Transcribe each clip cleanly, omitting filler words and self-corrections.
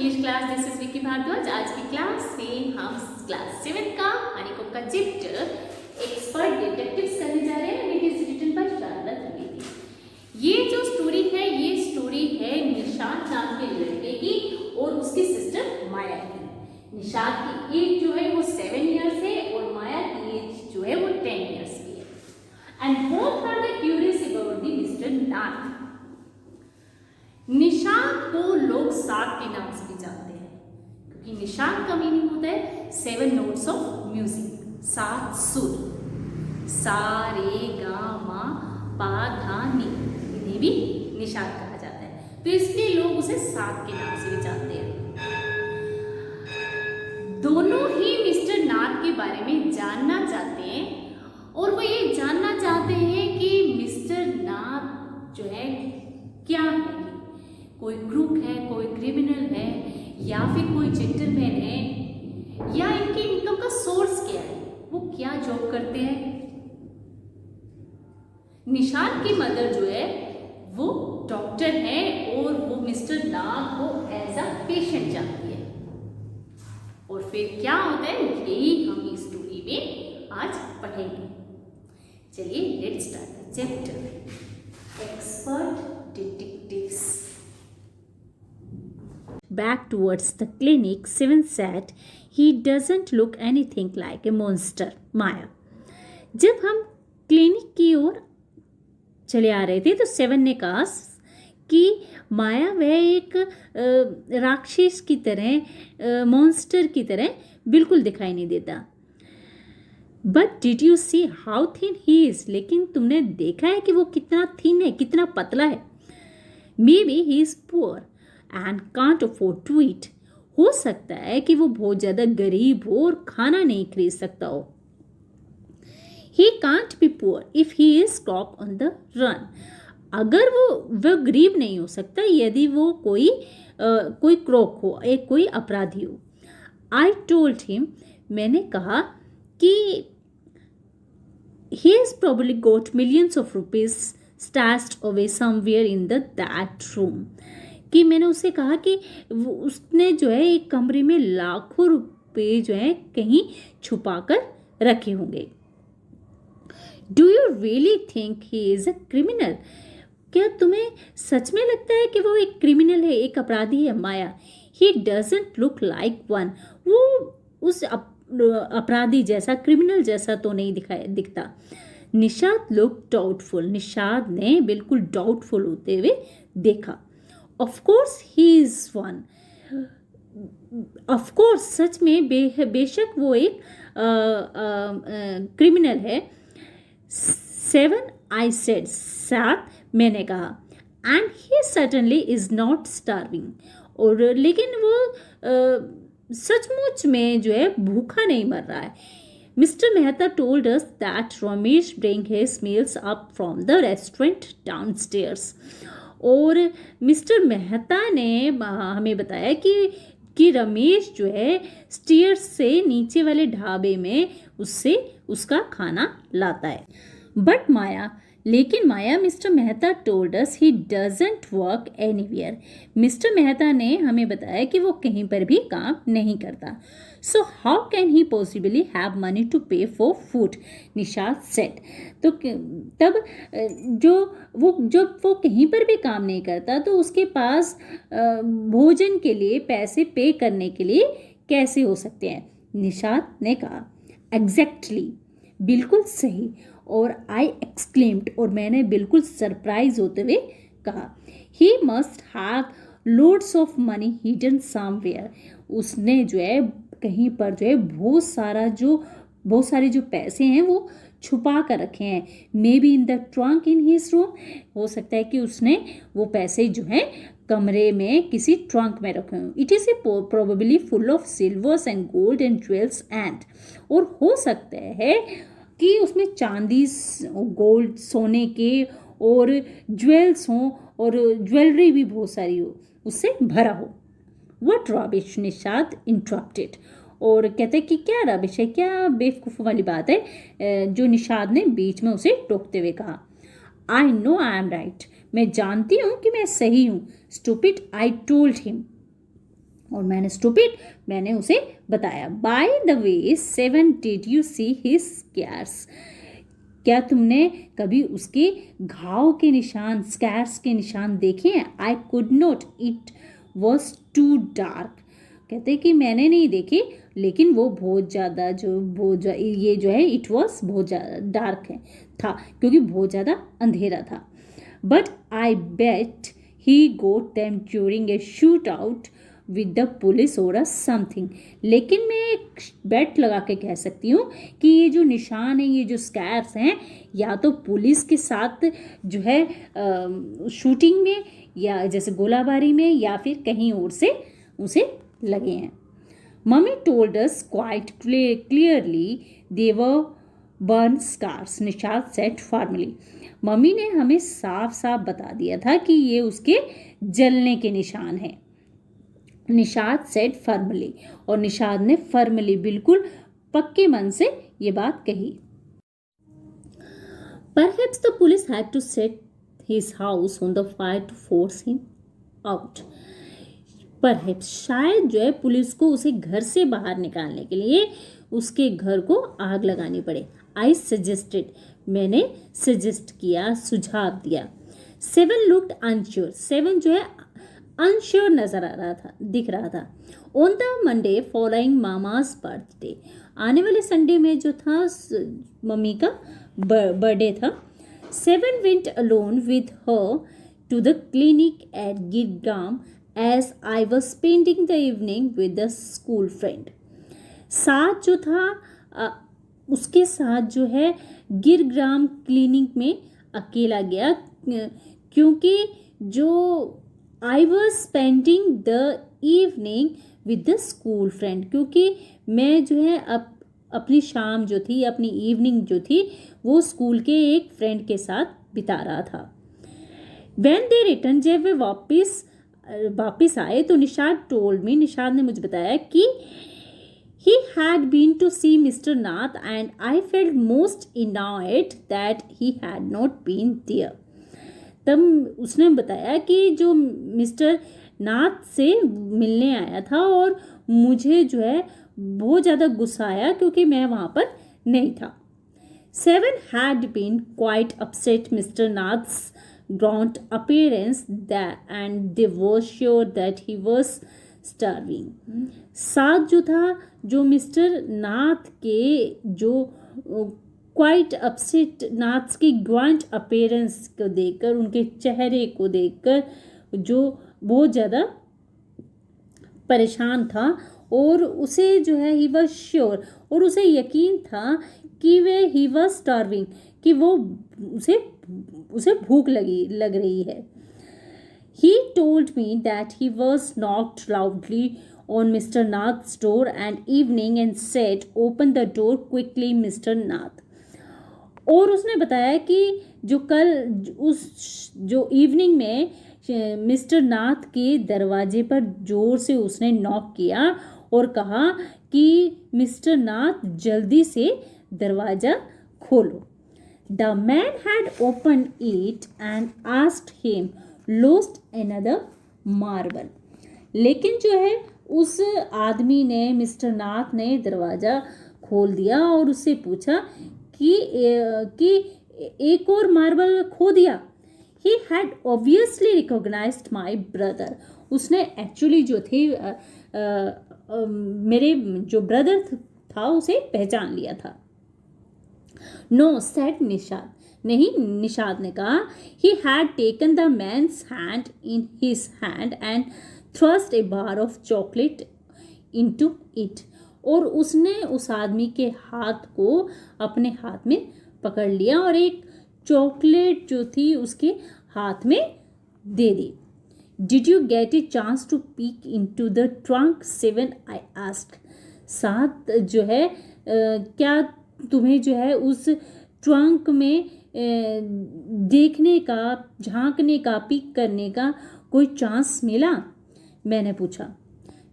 English class, this is Vicky Bhardwaj. आज की class में हम क्लास 7 का हनीकॉक का चैप्टर एक्सपर्ट डिटेक्टिव्स करने जा रहे हैं। It is written by Sharda Trivedi. ये जो स्टोरी है, ये स्टोरी है निशांत नाम के लड़के की और उसकी सिस्टर माया की। निशांत की एज जो है वो 7 इयर्स है और माया की एज जो है वो 10 इयर्स की है। And both are the curious about the mister Nath. Nishant को लोग सात के नाम से भी जानते हैं, क्योंकि निशांत का मीनिंग होता है 7 नोट्स ऑफ म्यूजिक, 7 सुर, सा रे गा मा पा धा नी, इन्हें भी निशांत कहा जाता है। तो इसलिए लोग उसे सात के नाम से भी जानते हैं। दोनों ही मिस्टर नाथ के बारे में जानना चाहते हैं और वो ये जानना चाहते हैं कि मिस्टर नाथ जो है क्या है, कोई क्रूक है, कोई क्रिमिनल है, या फिर कोई जेंटलमैन है, या इनके इनकम का सोर्स क्या है, वो क्या जॉब करते हैं। निशांत की मदर जो है वो डॉक्टर है और वो मिस्टर नाथ को एज अ पेशेंट जानती है। और फिर क्या होता है, यही हम इस स्टोरी में आज पढ़ेंगे। चलिए let's start the chapter expert detectives. Back towards the clinic, Seven said, "He doesn't look anything like a monster." माया। जब हम क्लिनिक की ओर चले आ रहे थे तो सेवन ने कहा कि माया वह एक राक्षस की तरह, मॉन्स्टर की तरह बिल्कुल दिखाई नहीं देता। But did you see how thin he is? लेकिन तुमने देखा है कि वो कितना थिन है, कितना पतला है। Maybe he is poor and can't afford to eat. हो सकता है कि वो बहुत ज़्यादा गरीब हो और खाना नहीं खरीद सकता हो। He can't be poor if he is cook on the run. अगर वह गरीब नहीं हो सकता यदि वो कोई क्रोक हो, एक कोई अपराधी हो। आई टोल्ड हिम, मैंने कहा कि he has probably got millions of rupees stashed away somewhere in that room। कि मैंने उससे कहा कि उसने जो है एक कमरे में लाखों रुपए जो है कहीं छुपा कर रखे होंगे। Do you really think he is a criminal? क्या तुम्हें सच में लगता है कि वो एक क्रिमिनल है, एक अपराधी है? Maya, he doesn't look like one. वो उस अपराधी जैसा, क्रिमिनल जैसा तो नहीं दिखता। Nishant look doubtful. निशांत ने बिल्कुल डाउटफुल होते हुए देखा। Of course he is one. Of course, सच में बेशक वो एक क्रिमिनल है। 7 आई सेड, 7 मैंने कहा। And he certainly is not starving. और लेकिन वो सचमुच में जो है भूखा नहीं मर रहा है। Mister Mehta told us that Ramesh bring his meals up from the restaurant downstairs. और मिस्टर मेहता ने हमें बताया कि रमेश जो है स्टेयर्स से नीचे वाले ढाबे में उससे उसका खाना लाता है। बट माया, लेकिन Maya, mister Mehta told us he doesn't work anywhere. Mister Mehta ने हमें बताया कि वो कहीं पर भी काम नहीं करता। So how can he possibly have money to pay for food? Nishant said. तो तब जब वो कहीं पर भी काम नहीं करता तो उसके पास भोजन के लिए पैसे पे करने के लिए कैसे हो सकते हैं? निशांत ने कहा। एग्जैक्टली, बिल्कुल सही। और आई एक्सक्लेम्ड, और मैंने बिल्कुल सरप्राइज होते हुए कहा, he must have loads of money hidden somewhere. उसने जो है कहीं पर जो है बहुत सारे जो पैसे हैं वो छुपा कर रखे हैं। May be in the trunk in his room. हो सकता है कि उसने वो पैसे जो हैं कमरे में किसी ट्रंक में रखे हों। It is a probably full of silvers and gold and jewels and. और हो सकता है कि उसमें चांदी, गोल्ड, सोने के और ज्वेल्स हों और ज्वेलरी भी बहुत सारी हो, उससे भरा हो। What rubbish? निशांत इंटरप्टेड। और कहते हैं कि क्या रबिश है, क्या बेवकूफ़ वाली बात है, जो निशांत ने बीच में उसे टोकते हुए कहा। I know I am right. मैं जानती हूँ कि मैं सही हूँ। स्टूपिड, आई टोल्ड हिम। और मैंने स्टूपिड, मैंने उसे बताया। By the way 7, did you see his scarce? क्या तुमने कभी उसके घाव के निशान, स्कैर्स के निशान देखे हैं? I could not, it was too dark. कहते कि मैंने नहीं देखे, लेकिन वो बहुत ज़्यादा ये जो है इट वॉज बहुत ज़्यादा डार्क है था, क्योंकि बहुत ज़्यादा अंधेरा था। But I bet he got them during a shoot out with the police और समथिंग। लेकिन मैं एक बेट लगा के कह सकती हूँ कि ये जो निशान है, ये जो स्कैर्स हैं, या तो पुलिस के साथ जो है शूटिंग में, या जैसे गोलाबारी में, या फिर कहीं और से उसे लगे हैं। Mummy told us quite clearly they were burn scars, Nishad said formally. Mummy ने हमें साफ साफ बता दिया था कि ये उसके जलने के निशान हैं। निशाद सेड फर्मली, और निशाद ने फर्मली, बिल्कुल पक्के मन से ये बात कही। Perhaps the police had to set his house on the fire to force him out. Perhaps, शायद जो है पुलिस को उसे घर से बाहर निकालने के लिए उसके घर को आग लगानी पड़े। I suggested, मैंने सजेस्ट किया, सुझाव दिया। 7 looked unsure, 7 जो है अनश्योर नजर आ रहा था, दिख रहा था। On the Monday following mama's birthday, आने वाले संडे में जो था मम्मी का बर्थडे था। 7 went alone with her to the clinic at Girgaum as I was spending the evening with the school friend. 7 जो था उसके साथ जो है गिरग्राम क्लिनिक में अकेला गया, क्योंकि जो आई was spending the evening with the school friend, क्योंकि मैं जो है अपनी शाम जो थी, अपनी इवनिंग जो थी, वो स्कूल के एक फ्रेंड के साथ बिता रहा था। व्हेन दे रिटर्न, जब वे वापिस आए तो निशाद टोल्ड मी, निशाद ने मुझे बताया कि he had been to see Mr. Nath and I felt most annoyed that he had not been there. तब उसने बताया कि जो मिस्टर नाथ से मिलने आया था और मुझे जो है बहुत ज़्यादा गुस्सा आया क्योंकि मैं वहाँ पर नहीं था। 7 had been quite upset Mr. Nath's gaunt appearance and they were sure that he was starving. 7 जो था, जो मिस्टर नाथ के जो क्वाइट अपसेट, नाथ की ग्वांट अपीयरेंस को देखकर, उनके चेहरे को देखकर जो बहुत ज़्यादा परेशान था, और उसे जो है ही वॉज श्योर, और उसे यकीन था कि वे ही वॉज स्टार्विंग, कि वो उसे भूख लग रही है। He told me that he was knocked loudly on Mr. Nath's door and evening and said, "Open the door quickly, Mr. Nath." और उसने बताया कि जो कल जो इवनिंग में मिस्टर नाथ के दरवाजे पर जोर से उसने नॉक किया और कहा कि मिस्टर नाथ जल्दी से दरवाजा खोलो। The man had opened it and asked him, "Lost another marble?" लेकिन जो है उस आदमी ने, मिस्टर नाथ ने दरवाज़ा खोल दिया और उससे पूछा कि एक और मार्बल खो दिया। He had obviously recognized my brother. उसने एक्चुअली जो थे मेरे जो ब्रदर था उसे पहचान लिया था। No, said Nishad. नहीं, निशाद ने कहा। He had taken the man's hand in his hand and thrust a bar of chocolate into it. और उसने उस आदमी के हाथ को अपने हाथ में पकड़ लिया और एक चॉकलेट जो थी उसके हाथ में दे दी। Did you get a chance to peek into the trunk? 7, I asked. 7 जो है क्या तुम्हें जो है उस ट्रंक में देखने का, झांकने का, पिक करने का कोई चांस मिला? मैंने पूछा।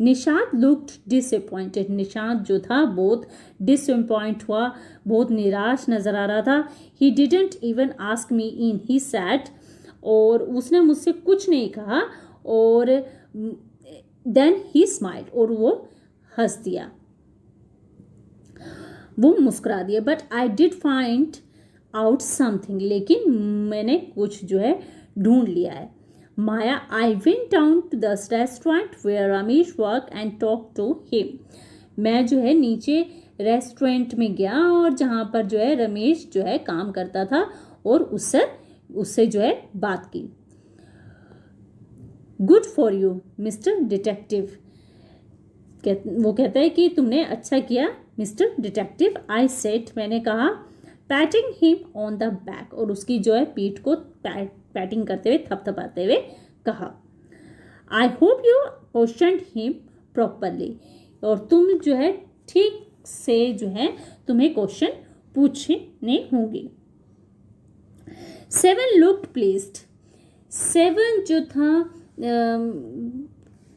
Nishad looked disappointed. निशाद जो था बहुत डिसअपॉइंट हुआ, बहुत निराश नज़र आ रहा था। He didn't even ask me in, he sat, और उसने मुझसे कुछ नहीं कहा और देन ही स्माइल्ड, और वो हंस दिया, वो मुस्कुरा दिया. But I did find out something, लेकिन मैंने कुछ जो है ढूंढ लिया है. Maya, I went down to the restaurant where Ramesh work and talk to him. मैं जो है नीचे रेस्टोरेंट में गया और जहाँ पर जो है रमेश जो है काम करता था और उससे जो है बात की. Good for you mister detective. वो कहता है कि तुमने अच्छा किया मिस्टर डिटेक्टिव. आई सेड, मैंने कहा. Patting him on the back, और उसकी जो है पीठ को पैटिंग करते हुए, थपथपाते हुए कहा. I hope you questioned him properly, और तुम जो है ठीक से जो है तुम्हें क्वेश्चन पूछने होंगे. 7 लुक्ड प्लीज्ड. 7 जो था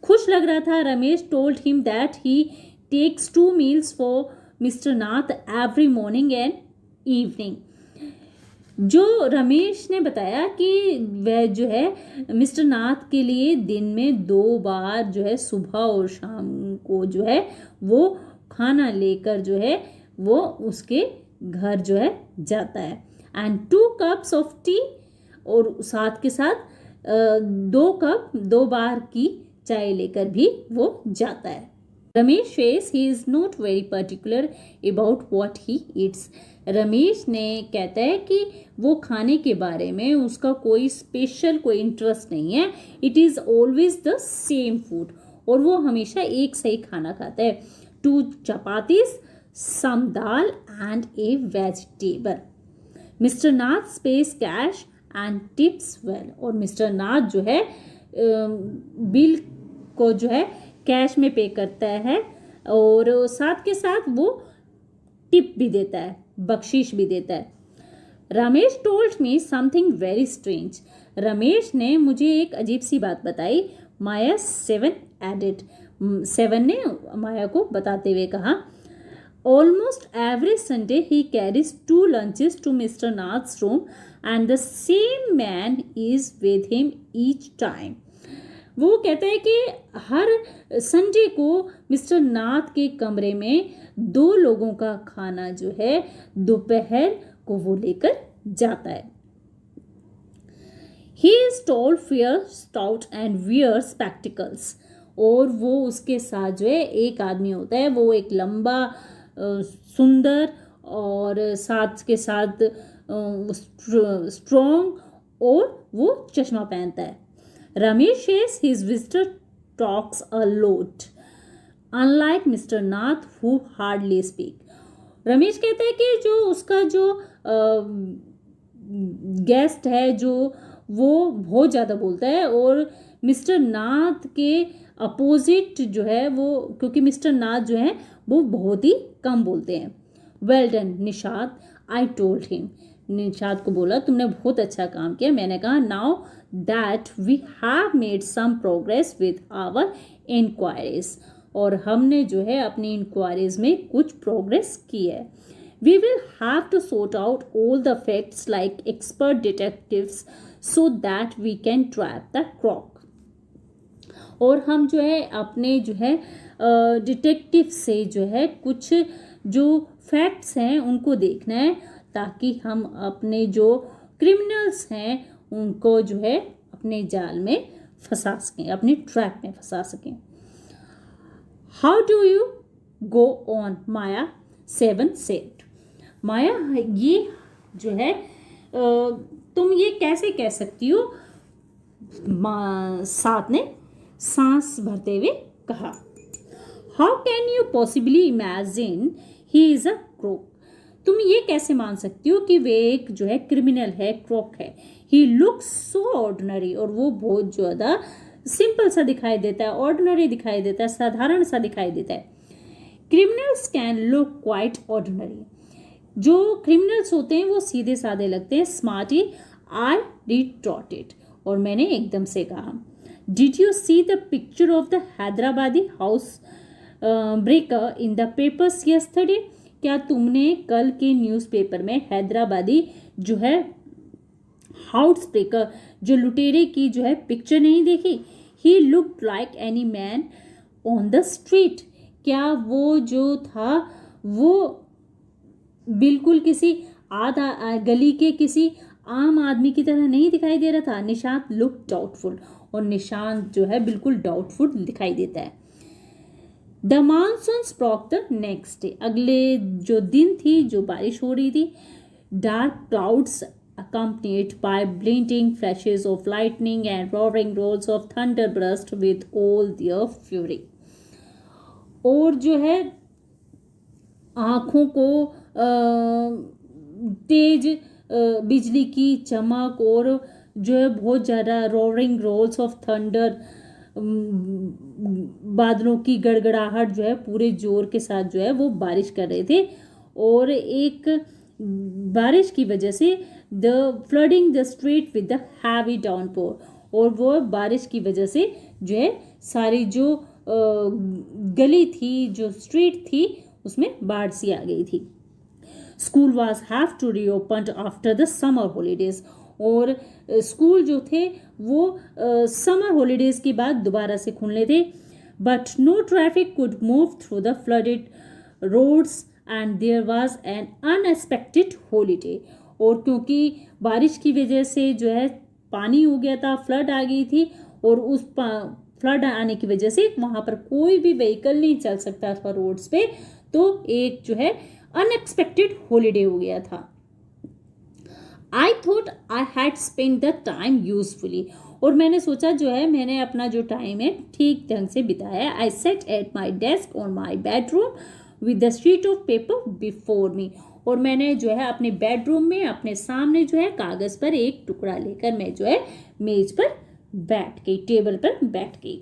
खुश लग रहा था. Ramesh told him that he takes 2 meals for mister Nath every morning and evening. जो रमेश ने बताया कि वह जो है मिस्टर नाथ के लिए दिन में 2 बार जो है सुबह और शाम को जो है वो खाना लेकर जो है वो उसके घर जो है जाता है. एंड 2 cups ऑफ टी, और साथ के साथ 2 बार की चाय लेकर भी वो जाता है. Ramesh says he is not very particular about what he eats. Ramesh ने कहता है कि वो खाने के बारे में उसका कोई स्पेशल कोई इंटरेस्ट नहीं है. It is always the same food, और वो हमेशा एक सही खाना खाता है. 2 chapatis, some dal and A vegetable. Mister Nath space cash and tips well, और मिस्टर नाथ जो है बिल को जो है कैश में पे करता है और साथ के साथ वो टिप भी देता है, बख्शीश भी देता है. Ramesh told me something very strange. Ramesh ने मुझे एक अजीब सी बात बताई. माया 7 एडेड. 7 ने माया को बताते हुए कहा. Almost every Sunday he carries 2 lunches to mister Nath's room and the same man is with him each time. वो कहता है कि हर संडे को मिस्टर नाथ के कमरे में 2 लोगों का खाना जो है दोपहर को वो लेकर जाता है. He is tall, fair, stout and wear spectacles. और वो उसके साथ जो है एक आदमी होता है, वो एक लंबा सुंदर और साथ के साथ स्ट्रॉन्ग, और वो चश्मा पहनता है. Ramesh says his visitor talks a lot, unlike Mr. Nath who hardly speak. Ramesh कहता है कि जो उसका जो गेस्ट है जो वो बहुत ज़्यादा बोलता है, और मिस्टर नाथ के अपोजिट जो है वो, क्योंकि मिस्टर नाथ जो है वो बहुत ही कम बोलते हैं. Well done Nishad, I told him. Nishad को बोला, तुमने बहुत अच्छा काम किया. मैंने कहा. Now that we have made some progress with our enquiries, और हमने जो है अपनी इंक्वायरीज में कुछ प्रोग्रेस की है. We will have to sort out all the facts like expert detectives so that we can trap the crook. और हम जो है अपने जो है डिटेक्टिव से जो है कुछ जो फैक्ट्स हैं उनको देखना है, ताकि हम अपने जो क्रिमिनल्स हैं उनको जो है अपने जाल में फंसा सकें, अपने ट्रैप में फंसा सकें. How do you go on, Maya 7 said. Maya, ये जो है तुम ये कैसे कह सकती हो, 7 ने सांस भरते हुए कहा. How can you possibly imagine he is a crook. तुम ये कैसे मान सकती हो कि वे एक जो है क्रिमिनल है, क्रोक है. ही लुक्स सो ऑर्डिनरी, और वो बहुत ज़्यादा सिंपल सा दिखाई देता है, ऑर्डिनरी दिखाई देता है, साधारण सा दिखाई देता है. Criminals can look quite ordinary. जो क्रिमिनल्स होते हैं वो सीधे साधे लगते हैं. स्मार्टी, आई रिटॉर्टेड, और मैंने एकदम से कहा. Did you see the picture of the Hyderabadi house breaker in the papers yesterday. क्या तुमने कल के न्यूज़पेपर में हैदराबादी जो है हाउस ब्रेकर, जो लुटेरे की जो है पिक्चर नहीं देखी. He looked like any man on the street. क्या वो जो था वो बिल्कुल किसी आधा गली के किसी आम आदमी की तरह नहीं दिखाई दे रहा था। निशांत लुक डाउटफुल, और निशांत जो है बिल्कुल डाउटफुल दिखाई देता है। The monsoon broke the next day. अगले जो दिन थी जो बारिश हो रही थी। Dark clouds accompanied by blinking flashes of lightning and roaring rolls of thunder burst with all their fury। और जो है आँखों को तेज बिजली की चमक और जो है बहुत ज़्यादा रोरिंग रोल्स ऑफ थंडर, बादलों की गड़गड़ाहट जो है पूरे जोर के साथ जो है वो बारिश कर रहे थे। और एक बारिश की वजह से the flooding the street with the heavy downpour, और वो बारिश की वजह से जो है सारी जो गली थी, जो स्ट्रीट थी, उसमें बाढ़ सी आ गई थी। School was have to reopen after the summer holidays. और स्कूल जो थे वो समर हॉलीडेज के बाद दोबारा से खुलने थे। But no traffic could move through the flooded roads and there was an unexpected holiday. और क्योंकि बारिश की वजह से जो है पानी हो गया था, फ्लड आ गई थी, और उस फ्लड आने की वजह से वहाँ पर कोई भी व्हीकल नहीं चल सकता था रोड्स पे, तो एक जो है अनएक्सपेक्टेड हॉलीडे हो गया था। I thought I had spend the time usefully. और मैंने सोचा जो है मैंने अपना जो टाइम है ठीक ढंग से बिताया। I set at my desk on my bedroom with the sheet of paper before me. और मैंने जो है अपने बेडरूम में अपने सामने जो है कागज़ पर एक टुकड़ा लेकर मैं जो है मेज पर बैठ गई, टेबल पर बैठ गई।